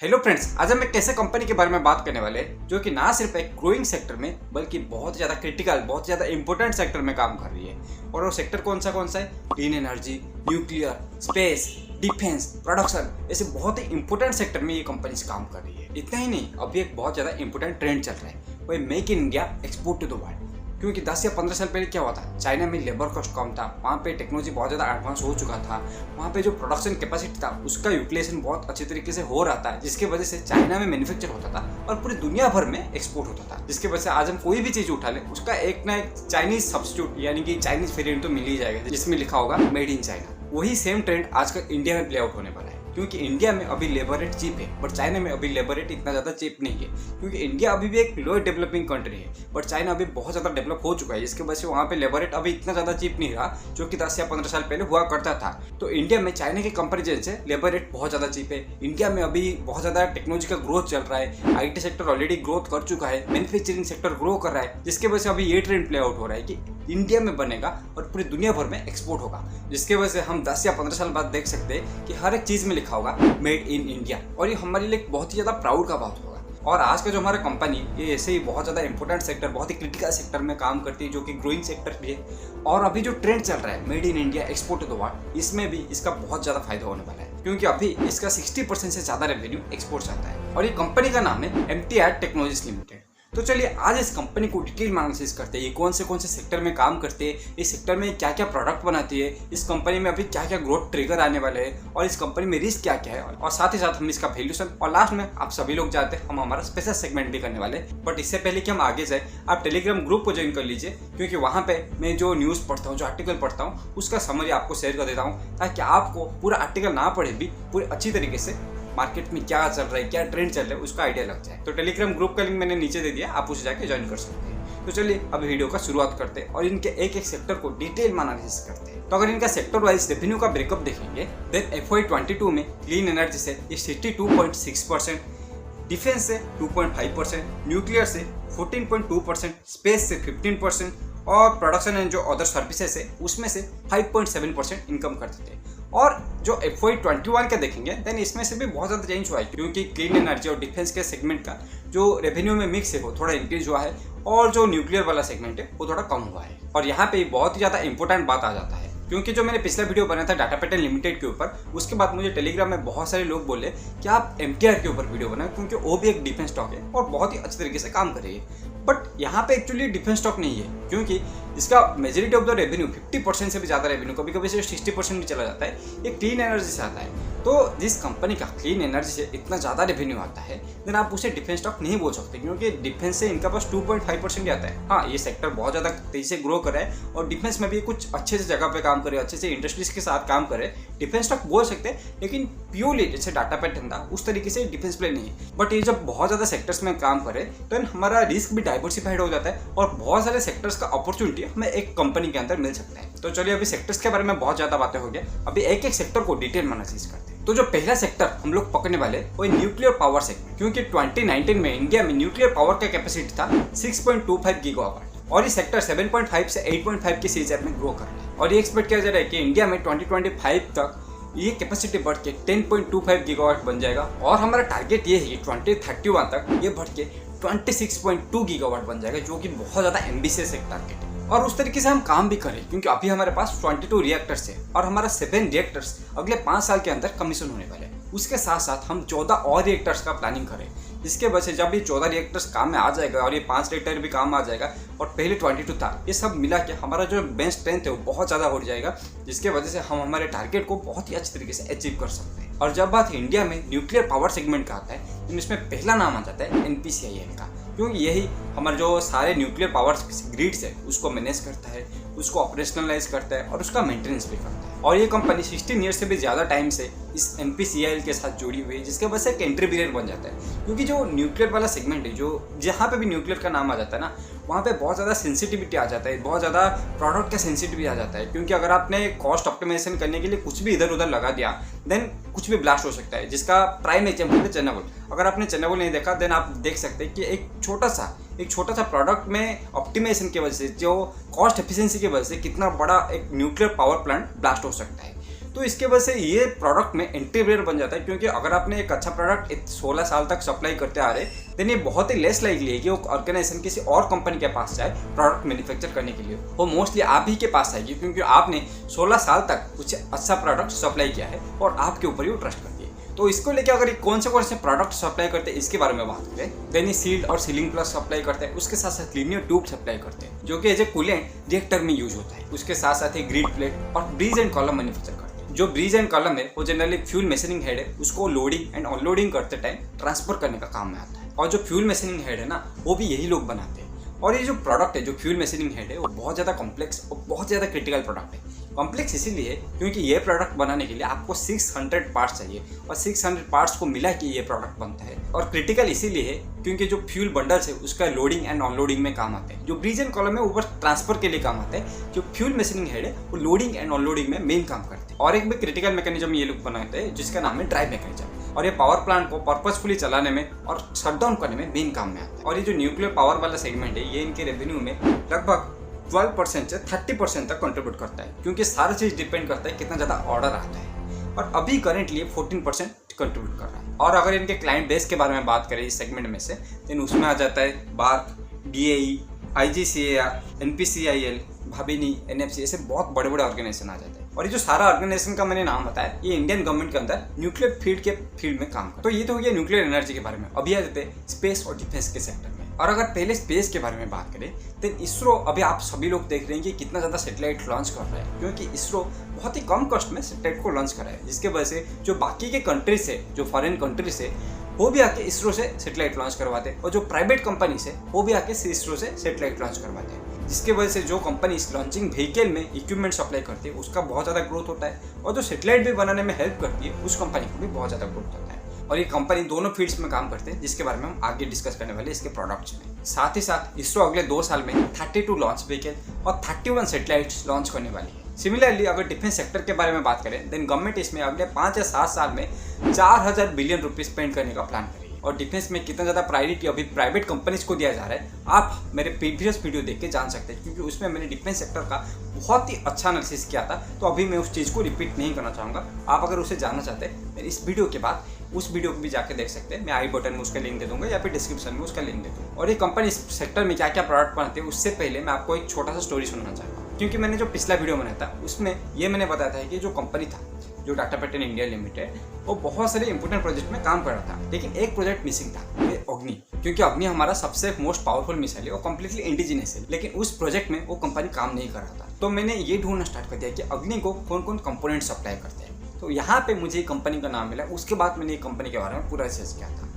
Hello friends, आज हम एक ऐसे कंपनी के बारे में बात करने वाले हैं जो कि ना सिर्फ एक ग्रोइंग सेक्टर में बल्कि बहुत ज़्यादा क्रिटिकल, बहुत ज़्यादा इंपॉर्टेंट सेक्टर में काम कर रही है। और वो सेक्टर कौन सा है? Clean energy, nuclear, space, defence, production, ऐसे बहुत ही इंपॉर्टेंट सेक्टर में ये कंपनीज काम कर रही है। इतना ही नहीं, अभी एक बहुत ज़्यादा इंपॉर्टेंट ट्रेंड चल रहा है, वही make in India export to the world. क्योंकि 10 या 15 साल पहले क्या हुआ था, चाइना में लेबर कॉस्ट कम था, वहाँ पे टेक्नोलॉजी बहुत ज़्यादा एडवांस हो चुका था, वहाँ पे जो प्रोडक्शन कैपेसिटी था उसका यूटिलाइजेशन बहुत अच्छे तरीके से हो रहा था, जिसके वजह से चाइना में मैन्युफैक्चर होता था और पूरी दुनिया भर में एक्सपोर्ट होता था। जिसके वजह से आज हम कोई भी चीज़ उठा लें उसका एक ना एक चाइनीज सब्स्टिट्यूट यानी कि चाइनीज वेरिएंट तो मिल ही जाएगा जिसमें लिखा होगा मेड इन चाइना। वही सेम ट्रेंड आजकल इंडिया में प्ले आउट होने वाला है, क्योंकि इंडिया में अभी लेबर रेट चीप है बट चाइना में अभी लेबर रेट इतना ज़्यादा चीप नहीं है। क्योंकि इंडिया अभी भी एक लोअर डेवलपिंग कंट्री है बट चाइना अभी बहुत ज़्यादा डेवलप हो चुका है, जिसकी वजह से वहाँ पे लेबर रेट अभी इतना ज़्यादा चीप नहीं रहा जो कि 10 या 15 साल पहले हुआ करता था। तो इंडिया में चाइना के कंपेरिजन से लेबर रेट बहुत ज़्यादा चीप है। इंडिया में अभी बहुत ज़्यादा टेक्नोलॉजी का ग्रोथ चल रहा है, IT सेक्टर ऑलरेडी ग्रोथ कर चुका है, मैन्युफैक्चरिंग सेक्टर ग्रो कर रहा है, जिसके वजह से अभी ये ट्रेंड प्ले आउट हो रहा है कि इंडिया में बनेगा और पूरी दुनिया भर में एक्सपोर्ट होगा। जिसके वजह से हम 10 या 15 साल बाद देख सकते हैं कि हर एक चीज़ में लिखा होगा मेड इन इंडिया, और ये हमारे लिए बहुत ही ज़्यादा प्राउड का बात होगा। और आज का जो हमारा कंपनी ये ऐसे ही बहुत ज़्यादा इंपॉर्टेंट सेक्टर, बहुत ही क्रिटिकल सेक्टर में काम करती है, जो कि ग्रोइंग सेक्टर भी है। और अभी जो ट्रेंड चल रहा है made in India export to the world, इसमें भी इसका बहुत ज़्यादा फायदा होने वाला है, क्योंकि अभी इसका 60% से ज़्यादा रेवेन्यू एक्सपोर्ट जाता है। और ये कंपनी का नाम है MTI टेक्नोलॉजीज लिमिटेड। तो चलिए आज इस कंपनी को डिटेल में एनालिसिस करते हैं, ये कौन से सेक्टर में काम करते हैं, इस सेक्टर में क्या क्या प्रोडक्ट बनाती है, इस कंपनी में अभी क्या क्या ग्रोथ ट्रिगर आने वाले हैं, और इस कंपनी में रिस्क क्या क्या है, और साथ ही साथ हम इसका वैल्यूएशन, और लास्ट में आप सभी लोग जानते हैं हम हमारा स्पेशल सेगमेंट भी करने वाले हैं। बट इससे पहले कि हम आगे जाए, आप टेलीग्राम ग्रुप को ज्वाइन कर लीजिए, क्योंकि वहाँ पे मैं जो न्यूज़ पढ़ता हूँ, जो आर्टिकल पढ़ता हूँ, उसका समरी आपको शेयर कर देता हूँ, ताकि आपको पूरा आर्टिकल ना पढ़े भी पूरी अच्छी तरीके से मार्केट में क्या चल रहा है, क्या ट्रेंड चल रहा है, उसका आइडिया लग जाए। तो टेलीग्राम ग्रुप का लिंक मैंने नीचे दे दिया, आप उसे जाके ज्वाइन कर सकते हैं। तो चलिए अब वीडियो का शुरुआत करते हैं और इनके एक एक सेक्टर को डिटेल में एनालिसिस करते हैं। तो अगर इनका सेक्टर वाइज रेवेन्यू का ब्रेकअप देखेंगे, देन FY22 में क्लीन एनर्जी से 62.6%, डिफेंस से 2.5%, न्यूक्लियर से 14.2%, स्पेस से 15%, और प्रोडक्शन एंड जो अदर सर्विसेज है उसमें से 5.7% इनकम करते थे। और जो FY21 का देखेंगे देन इसमें से भी बहुत ज़्यादा चेंज हुआ है, क्योंकि क्लीन एनर्जी और डिफेंस के सेगमेंट का जो रेवेन्यू में मिक्स है वो थोड़ा इंक्रीज हुआ है, और जो न्यूक्लियर वाला सेगमेंट है वो थोड़ा कम हुआ है। और यहाँ पे बहुत ही ज़्यादा इंपॉर्टेंट बात आ जाता है, क्योंकि जो मैंने पिछला वीडियो बनाया था डाटा पैटर्न लिमिटेड के ऊपर, उसके बाद मुझे टेलीग्राम में बहुत सारे लोग बोले कि आप MTR के ऊपर वीडियो बनाए, क्योंकि वो भी एक डिफेंस स्टॉक है और बहुत ही अच्छे तरीके से काम कर रही है। बट यहाँ पे एक्चुअली डिफेंस स्टॉक नहीं है, क्योंकि इसका मेजॉरिटी ऑफ द रेवेन्यू 50% से भी ज़्यादा रेवेन्यू, कभी कभी से 60% भी चला जाता है, ये क्लीन एनर्जी से आता है। तो जिस कंपनी का क्लीन एनर्जी से इतना ज़्यादा रेवेन्यू आता है देन आप उसे डिफेंस स्टॉक नहीं बोल सकते, क्योंकि डिफेंस से इनका पास 2.5% ही आता है। हाँ, ये सेक्टर बहुत ज़्यादा तेज़ी से ग्रो कर रहा है और डिफेंस में भी कुछ अच्छे से जगह पे काम करे, अच्छे से इंडस्ट्रीज के साथ काम करे, डिफेंस स्टॉक बोल सकते हैं। लेकिन प्योरली जैसे डाटा पैटर्न था उस तरीके से डिफेंस प्ले नहीं है। बट ये जब बहुत ज़्यादा सेक्टर्स में काम करे तो हमारा रिस्क भी डाइवर्सिफाइड हो जाता है और बहुत सारे सेक्टर्स का अपॉर्चुनिटी हमें एक कंपनी के अंदर मिल सकता है। तो चलिए अभी सेक्टर्स के बारे में बहुत ज़्यादा बातें हो गई, अभी एक एक सेक्टर को डिटेल में एनालिसिस करते हैं। तो जो पहला सेक्टर हम लोग पकड़ने वाले वो न्यूक्लियर पावर सेक्टर, क्योंकि 2019 में इंडिया में न्यूक्लियर पावर का कैपेसिटी था 6.25 गीगावाट, और ये सेक्टर 7.5 से 8.5 के सीजर में ग्रो कर रहा है। और ये एक्सपेक्ट किया जा रहा है कि इंडिया में 2025 तक ये कैपेसिटी बढ़ के 10.25 गीगावाट बन जाएगा, और हमारा टारगेट ये है कि 2031 तक ये बढ़ के 26.2 गीगावाट बन जाएगा, जो कि बहुत ज़्यादा एम्बिशियस एक टारगेट है। और उस तरीके से हम काम भी करें, क्योंकि अभी हमारे पास 22 रिएक्टर्स है और हमारा 7 रिएक्टर्स अगले 5 साल के अंदर कमीशन होने वाले हैं। उसके साथ साथ हम 14 और रिएक्टर्स का प्लानिंग करें, जिसके वजह से जब ये 14 रिएक्टर्स काम में आ जाएगा और ये 5 रिएक्टर भी काम में आ जाएगा, और पहले 22 था, ये सब मिला के हमारा जो बेंच स्ट्रेंथ है वो बहुत ज़्यादा हो जाएगा, जिसके वजह से हम हमारे टारगेट को बहुत ही अच्छे तरीके से अचीव कर सकते हैं। और जब बात इंडिया में न्यूक्लियर पावर सेगमेंट का आता है तो इसमें पहला नाम आ जाता है NPCIL का, क्योंकि यही हमारे जो सारे न्यूक्लियर पावर ग्रिड्स है उसको मैनेज करता है, उसको ऑपरेशनलाइज करता है और उसका मेंटेनेंस भी करता है। और ये कंपनी 16 ईयर से भी ज़्यादा टाइम से इस NPCIL के साथ जुड़ी हुई है, जिसके वजह से एक एंट्री बैरियर बन जाता है। क्योंकि जो न्यूक्लियर वाला सेगमेंट है, जो जहाँ पे भी न्यूक्लियर का नाम आ जाता है ना, वहाँ पे बहुत ज़्यादा सेंसिटिविटी आ जाता है, बहुत ज़्यादा प्रोडक्ट का सेंसिटिविटी आ जाता है। क्योंकि अगर आपने कॉस्ट ऑप्टिमाइजेशन करने के लिए कुछ भी इधर उधर लगा दिया देन कुछ भी ब्लास्ट हो सकता है, जिसका प्राइम एग्जाम्पल है चेरनोबिल। अगर आपने चेरनोबिल नहीं देखा देन आप देख सकते हैं कि एक छोटा सा प्रोडक्ट में ऑप्टिमाइजेशन की वजह से, जो कॉस्ट एफिशिएंसी की वजह से कितना बड़ा एक न्यूक्लियर पावर प्लांट ब्लास्ट हो सकता है। तो इसके वजह से ये प्रोडक्ट में एंट्री बैरियर बन जाता है, क्योंकि अगर आपने एक अच्छा प्रोडक्ट 16 साल तक सप्लाई करते आ रहे देन ये बहुत ही लेस लाइकली है कि वो ऑर्गेनाइजेशन किसी और कंपनी के पास जाए प्रोडक्ट मैन्युफैक्चर करने के लिए। वो मोस्टली आप ही के पास आएगी, क्योंकि आपने 16 साल तक कुछ अच्छा प्रोडक्ट सप्लाई किया है और आपके ऊपर ही वो ट्रस्ट करती है। तो इसको लेके अगर कौन से प्रोडक्ट सप्लाई करते हैं इसके बारे में बात करें, देन ये सील्ड और सीलिंग प्लस सप्लाई करते हैं, उसके साथ साथ लीनियर ट्यूब सप्लाई करते हैं जो कि एज ए कूलेंट रिएक्टर में यूज होता है। उसके साथ साथ ही ग्रिड प्लेट और ब्रिज एंड कॉलम मैन्युफैक्चर करते हैं। जो ब्रिज एंड कॉलम है वो जनरली फ्यूल मशीनिंग हेड है, उसको लोडिंग एंड अनलोडिंग करते टाइम ट्रांसफर करने का काम में आता है। और जो फ्यूल मशीनिंग हेड है ना, वो भी यही लोग बनाते हैं। और ये जो प्रोडक्ट है, जो फ्यूल मशीनिंग हेड है, वो बहुत ज़्यादा कॉम्प्लेक्स और बहुत ज़्यादा क्रिटिकल प्रोडक्ट है। कॉम्प्लेक्स इसीलिए क्योंकि ये प्रोडक्ट बनाने के लिए आपको 600 पार्ट्स चाहिए और 600 पार्ट्स को मिला के ये प्रोडक्ट बनता है। और क्रिटिकल इसीलिए है क्योंकि जो फ्यूल बंडल्स है उसका लोडिंग एंड अनलोडिंग में काम आते हैं। जो ब्रिज एंड कॉलम है ऊपर ट्रांसफर के लिए काम आता है, जो फ्यूल मशीनिंग हेड है वो लोडिंग एंड अनलोडिंग में मेन काम करते हैं। और एक भी क्रिटिकल मैकेनिज्म ये लोग बनाते हैं जिसका नाम है ड्राइव मैकेनिज्म, और ये पावर प्लांट को पर्पसफुली चलाने में और शटडाउन करने में मेन काम में आता है। और ये जो न्यूक्लियर पावर वाला सेगमेंट है, ये इनके रेवेन्यू में लगभग 12% से 30% तक कंट्रीब्यूट करता है, क्योंकि सारी चीज़ डिपेंड करता है कितना ज़्यादा ऑर्डर आता है। और अभी करेंटली 14% कंट्रीब्यूट कर रहा है। और अगर इनके क्लाइंट बेस के बारे में बात करें इस सेगमेंट में से, देन उसमें आ जाता है BARC, BAE, IGCAR, NPCIL, Bhavini, NFC, ऐसे बहुत बड़े बड़े ऑर्गेनाइजेशन आ जाते हैं। और ये जो सारा ऑर्गेनाइजेशन का मैंने नाम बताया, ये इंडियन गवर्नमेंट के अंदर न्यूक्लियर फील्ड में काम करता है। तो ये तो हो गया न्यूक्लियर एनर्जी के बारे में। अभी आ जाते हैं स्पेस और डिफेंस के सेक्टर में। और अगर पहले स्पेस के बारे में बात करें तो इसरो, अभी आप सभी लोग देख रहे हैं कि कितना ज़्यादा सैटेलाइट लॉन्च कर रहा है, क्योंकि इसरो बहुत ही कम कॉस्ट में सैटेलाइट को लॉन्च कर रहा है, जिसके वजह से जो बाकी के कंट्रीज है, जो फॉरेन कंट्रीज है, वो भी आके इसरो से सैटेलाइट लॉन्च करवाते हैं। और जो प्राइवेट कंपनीज है वो भी आके इसरो से सैटेलाइट लॉन्च करवाते हैं, जिसके वजह से जो कंपनी इस लॉन्चिंग व्हीकल में इक्विपमेंट सप्लाई करती है उसका बहुत ज़्यादा ग्रोथ होता है, और जो सैटेलाइट भी बनाने में हेल्प करती है उस कंपनी को भी बहुत ज़्यादा ग्रोथ होता है। और ये कंपनी दोनों फील्ड्स में काम करते हैं, जिसके बारे में हम आगे डिस्कस करने वाले इसके प्रोडक्ट्स में। साथ ही साथ इसरो अगले 2 साल में 32 लॉन्च व्हीकल और 31 सैटेलाइट्स लॉन्च करने वाली है। सिमिलरली अगर डिफेंस सेक्टर के बारे में बात करें, देन गवर्नमेंट इसमें अगले 5 या 7 साल में 4000 बिलियन रुपये स्पेंड करने का प्लान करेगी। और डिफेंस में कितना ज़्यादा प्रायोरिटी अभी प्राइवेट कंपनीज को दिया जा रहा है, आप मेरे प्रीवियस वीडियो देख के जान सकते हैं, क्योंकि उसमें मैंने डिफेंस सेक्टर का बहुत ही अच्छा एनालिसिस किया था। तो अभी मैं उस चीज़ को रिपीट नहीं करना चाहूँगा। आप अगर उसे जानना चाहते हैं, मेरे इस वीडियो के बाद उस वीडियो को भी जाके देख सकते हैं। मैं आई बटन में उसका लिंक दे दूंगा या फिर डिस्क्रिप्शन में उसका लिंक दे दूँगा। और ये कंपनी इस सेक्टर में क्या क्या प्रोडक्ट बनाती है, उससे पहले मैं आपको एक छोटा सा स्टोरी सुनाना चाहूँगा, क्योंकि मैंने जो पिछला वीडियो बनाया था उसमें ये मैंने बताया था कि जो कंपनी था, जो टाटा पैटर्न इंडिया लिमिटेड, वो बहुत सारे इंपोर्टेंट प्रोजेक्ट में काम कर रहा था, लेकिन एक प्रोजेक्ट मिसिंग था, ये अग्नि। क्योंकि अग्नि हमारा सबसे मोस्ट पावरफुल मिसाइल है, वो कम्प्लीटली इंडिजिनस है, लेकिन उस प्रोजेक्ट में वो कंपनी काम नहीं कर रहा था। तो मैंने ये ढूंढना स्टार्ट कर दिया कि अग्नि को कौन कौन कंपोनेंट सप्लाई करते हैं। तो यहाँ पे मुझे कंपनी का नाम मिला। उसके बाद मैंने कंपनी के बारे में पूरा रिसर्च किया था।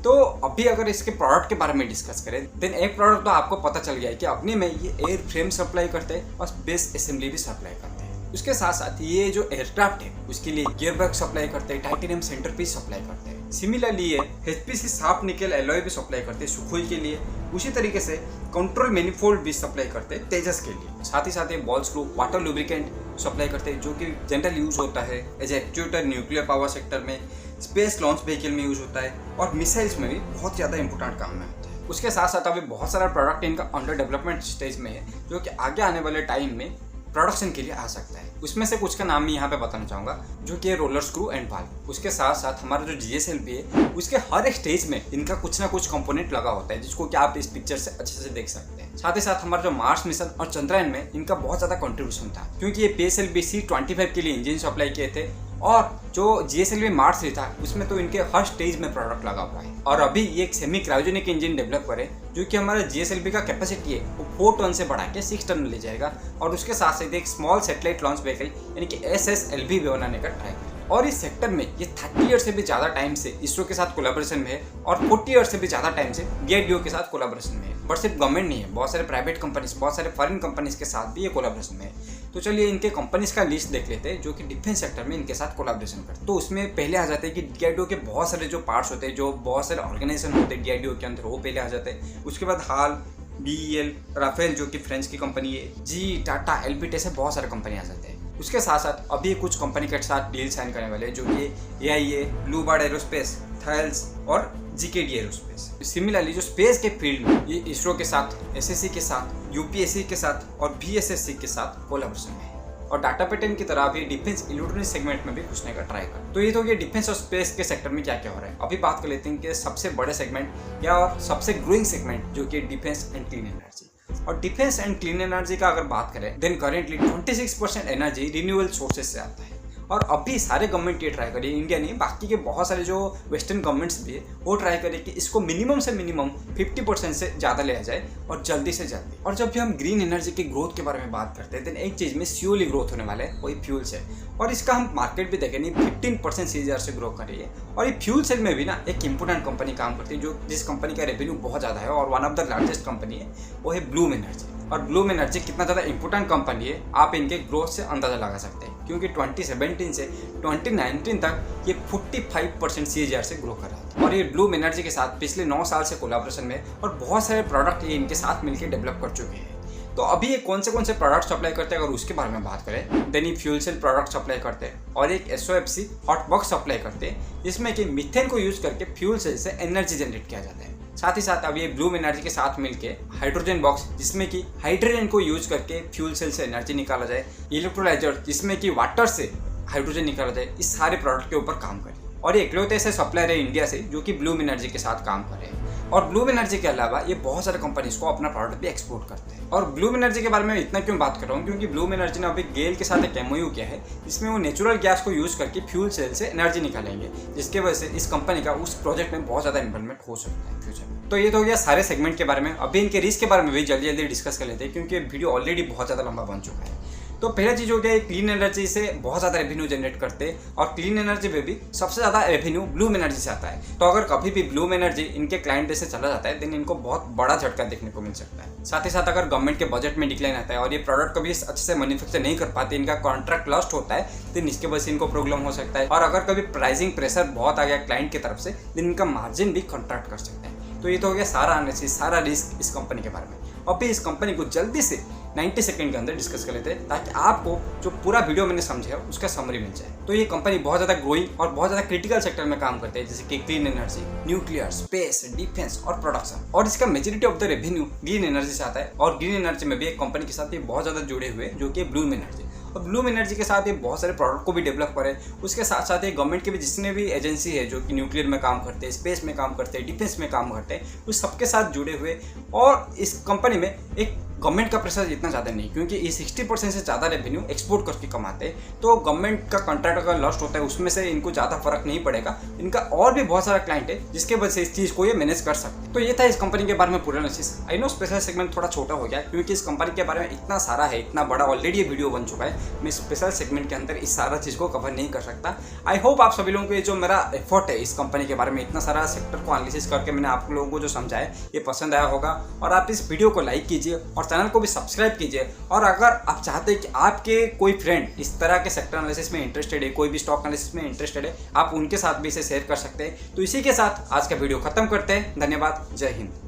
तो अभी अगर इसके प्रोडक्ट के बारे में डिस्कस करें, देन एक प्रोडक्ट तो आपको पता चल गया है कि अग्नि में ये एयर फ्रेम सप्लाई करते हैं और बेस असेंबली भी सप्लाई करते हैं। उसके साथ साथ ये जो एयरक्राफ्ट है उसके लिए गियरबॉक्स सप्लाई करते हैं, टाइटेनियम सेंटरपीस सप्लाई करते हैं। सिमिलरली ये HPC शार्प निकल एलॉय भी सप्लाई करते हैं सुखोई के लिए। उसी तरीके से कंट्रोल मैनिफोल्ड भी सप्लाई करते हैं तेजस के लिए। साथ ही साथ ये ball screw water lubricant supply करते हैं, जो कि जनरल यूज होता है as actuator nuclear power sector में, स्पेस लॉन्च व्हीकल में यूज होता है, और मिसाइल्स में भी बहुत ज़्यादा इंपॉर्टेंट काम में होता है। उसके साथ साथ अभी बहुत सारा प्रोडक्ट इनका अंडर डेवलपमेंट स्टेज में है, जो कि आगे आने वाले टाइम में प्रोडक्शन के लिए आ सकता है। उसमें से कुछ का नाम मैं यहाँ पे बताना चाहूँगा, जो कि रोलर स्क्रू एंड वाल्व। उसके साथ साथ हमारा जो GSLV है, उसके हर एक स्टेज में इनका कुछ ना कुछ कंपोनेंट लगा होता है, जिसको कि आप इस पिक्चर से अच्छे से देख सकते हैं। साथ ही साथ हमारा जो मार्स मिशन और चंद्रयान में इनका बहुत ज़्यादा कंट्रीब्यूशन था, क्योंकि ये PSLV C-25 के लिए इंजन सप्लाई किए थे, और जो GSLV Mars 3 था उसमें तो इनके हर स्टेज में प्रोडक्ट लगा हुआ है। और अभी ये एक सेमी क्रायोजेनिक इंजन डेवलप करे, जो कि हमारा GSLV का कैपेसिटी है वो 4 टन से बढ़ा के 6 टन में ले जाएगा। और उसके साथ साथ एक स्मॉल सैटेलाइट लॉन्च व्हीकल यानी कि SSLV भी बनाने का ट्राई करें। और इस सेक्टर में ये 30 ईयर से भी ज़्यादा टाइम से इसरो के साथ कोलैबोरेशन में है, और 40 ईयर से भी ज़्यादा टाइम से DRDO के साथ कोलैबोरेशन में है। बट सिर्फ गवर्नमेंट नहीं है, बहुत सारे प्राइवेट कंपनीज, बहुत सारे फॉरेन कंपनीज के साथ भी ये कोलैबोरेशन में है। तो चलिए इनके कंपनीज का लिस्ट देख लेते हैं, जो कि डिफेंस सेक्टर में इनके साथ कोलैबोरेशन करते हैं। तो उसमें पहले आ जाते हैं कि DRDO के बहुत सारे जो पार्ट्स होते हैं, जो बहुत सारे ऑर्गेनाइजेशन होते हैं DRDO के अंदर, वो पहले आ जाते हैं। उसके बाद HAL, BEL, राफेल जो कि फ्रेंच की कंपनी है, GE, टाटा, LPT ऐसे बहुत सारे कंपनी आ जाते हैं। उसके साथ साथ अभी कुछ कंपनी के साथ डील साइन करने वाले हैं, जो कि AIA, ब्लू बर्ड एरोस्पेस, थैल्स और GKD एरोस्पेस। सिमिलरली जो स्पेस के फील्ड में ये इसरो के साथ, SSC के साथ, UPSC के साथ और VSSC के साथ कोलैबोरेशन में है। और डाटा पैटर्न की तरह अभी डिफेंस इलेक्ट्रॉनिक सेगमेंट में भी घुसने का ट्राई कर। तो ये तो ये डिफेंस और स्पेस के सेक्टर में क्या क्या हो रहा है। अभी बात कर लेते हैं कि सबसे बड़े सेगमेंट या सबसे ग्रोइंग सेगमेंट जो कि डिफेंस एंड क्लीन एनर्जी। और डिफेंस एंड क्लीन एनर्जी का अगर बात करें then currently 26% energy renewable sources से आता है। और अभी सारे गवर्नमेंट ये ट्राई करिए, इंडिया नहीं बाकी के बहुत सारे जो वेस्टर्न गवर्नमेंट्स भी है वो ट्राई करें कि इसको मिनिमम से मिनिमम 50% से ज़्यादा ले जाए और जल्दी से जल्दी। और जब भी हम ग्रीन एनर्जी की ग्रोथ के बारे में बात करते हैं तो एक चीज़ में श्योरली ग्रोथ होने वाला है, वही फ्यूल्स है। और इसका हम मार्केट भी देखें नहीं 15% CAGR से ग्रो कर रही है। और ये फ्यूल सेल में भी ना एक इंपॉर्टेंट कंपनी काम करती है जो जिस कंपनी का रेवेन्यू बहुत ज़्यादा है और one of the largest company है वो है ब्लूम एनर्जी। और ब्लूम एनर्जी कितना ज़्यादा इंपॉर्टेंट कंपनी है आप इनके ग्रोथ से अंदाज़ा लगा सकते हैं, क्योंकि 2017 से 2019 तक ये 45% CAGR से ग्रो कर रहा था। और ये ब्लूम एनर्जी के साथ पिछले 9 साल से कोलैबोरेशन में और बहुत सारे प्रोडक्ट ये इनके साथ मिलकर डेवलप कर चुके हैं। तो अभी ये कौन से प्रोडक्ट सप्लाई करते हैं अगर उसके बारे में बात करें देन ये फ्यूल सेल प्रोडक्ट सप्लाई करते हैं और एक SOFC हॉट बॉक्स सप्लाई करते हैं जिसमें कि मीथेन को यूज करके फ्यूल सेल से एनर्जी जनरेट किया जाता है। साथ ही साथ अब ये ब्लूम एनर्जी के साथ मिलके हाइड्रोजन बॉक्स जिसमें कि हाइड्रोजन को यूज करके फ्यूल सेल से एनर्जी निकाला जाए, इलेक्ट्रोलाइजर जिसमें कि वाटर से हाइड्रोजन निकाला जाए, इस सारे प्रोडक्ट के ऊपर काम करें। और ये इकलौते ऐसे सप्लायर है इंडिया से जो कि ब्लूम एनर्जी के साथ काम कर रहे हैं। और ब्लूम एनर्जी के अलावा ये बहुत सारे कंपनीज को अपना प्रोडक्ट भी एक्सपोर्ट करते हैं। और ब्लूम एनर्जी के बारे में इतना क्यों बात कर रहा हूँ क्योंकि ब्लूम एनर्जी ने अभी गेल के साथ एक MOU किया है जिसमें वो नेचुरल गैस को यूज करके फ्यूल सेल से एनर्जी निकालेंगे, जिसके वजह से इस कंपनी का उस प्रोजेक्ट में बहुत ज़्यादा इन्वॉल्वमेंट हो सकता है फ्यूचर में। तो ये तो हो गया सारे सेगमेंट के बारे में। अभी इनके रिस्क के बारे में भी जल्दी जल्दी डिस्कस कर लेते हैं क्योंकि वीडियो ऑलरेडी बहुत ज़्यादा लंबा बन चुका है। तो पहला चीज़ हो गया क्लीन एनर्जी से बहुत ज़्यादा रेवेन्यू जनरेट करते हैं और क्लीन एनर्जी में भी सबसे ज़्यादा रेवेन्यू ब्लूम एनर्जी से आता है। तो अगर कभी भी ब्लूम एनर्जी इनके क्लाइंट बेस से चला जाता है देन इनको बहुत बड़ा झटका देखने को मिल सकता है। साथ ही साथ अगर गवर्नमेंट के बजट में डिक्लाइन आता है और ये प्रोडक्ट कभी अच्छे से मैन्युफैक्चर नहीं कर पाते, इनका कॉन्ट्रैक्ट लॉस्ट होता है देन इसके वजह से इनको प्रॉब्लम हो सकता है। और अगर कभी प्राइसिंग प्रेशर बहुत आ गया क्लाइंट की तरफ से देन इनका मार्जिन भी कॉन्ट्रैक्ट कर सकता है। तो ये तो हो गया सारा एनालिसिस, सारा रिस्क इस कंपनी के बारे में। अब भी इस कंपनी को जल्दी से 90 सेकंड के अंदर डिस्कस कर लेते हैं ताकि आपको जो पूरा वीडियो मैंने समझा है उसका समरी मिल जाए। तो ये कंपनी बहुत ज़्यादा ग्रोइंग और बहुत ज़्यादा क्रिटिकल सेक्टर में काम करते हैं जैसे कि clean energy, nuclear, space, defence और प्रोडक्शन। और इसका majority of the revenue green energy से आता है। और ग्रीन एनर्जी में भी एक कंपनी के साथ ये बहुत ज़्यादा जुड़े हुए जो कि ब्लूम एनर्जी। और ब्लूम एनर्जी के साथ ये बहुत सारे प्रोडक्ट को भी डेवलप करे। उसके साथ साथ ये गवर्नमेंट के भी जितने भी एजेंसी है जो कि न्यूक्लियर में काम करते हैं, स्पेस में काम करते हैं, डिफेंस में काम करते हैं, उस सबके साथ जुड़े हुए। और इस कंपनी में एक गवर्नमेंट का प्रेशर इतना ज़्यादा नहीं क्योंकि ये 60% से ज़्यादा रेवेन्यू एक्सपोर्ट करके कमाते हैं। तो गवर्नमेंट का कॉन्ट्रैक्ट अगर लॉस्ट होता है उसमें से इनको ज़्यादा फर्क नहीं पड़ेगा। इनका और भी बहुत सारा क्लाइंट है जिसके वजह से इस चीज़ को ये मैनेज कर सकते हैं। तो ये था इस कंपनी के बारे में पूरा analysis. I know special segment थोड़ा छोटा हो गया क्योंकि इस कंपनी के बारे में इतना सारा है, इतना बड़ा ऑलरेडी ये वीडियो बन चुका है। मैं स्पेशल सेगमेंट के अंदर इस सारा चीज़ को कवर नहीं कर सकता। आई होप आप सभी लोगों को ये जो मेरा एफर्ट है इस कंपनी के बारे में इतना सारा सेक्टर को एनालिसिस करके मैंने आप लोगों को जो समझाया ये पसंद आया होगा। और आप इस वीडियो को लाइक कीजिए और चैनल को भी सब्सक्राइब कीजिए। और अगर आप चाहते हैं कि आपके कोई फ्रेंड इस तरह के सेक्टर एनालिसिस में इंटरेस्टेड है, कोई भी स्टॉक एनालिसिस में इंटरेस्टेड है, आप उनके साथ भी इसे शेयर कर सकते हैं। तो इसी के साथ आज का वीडियो खत्म करते हैं। धन्यवाद, जय हिंद।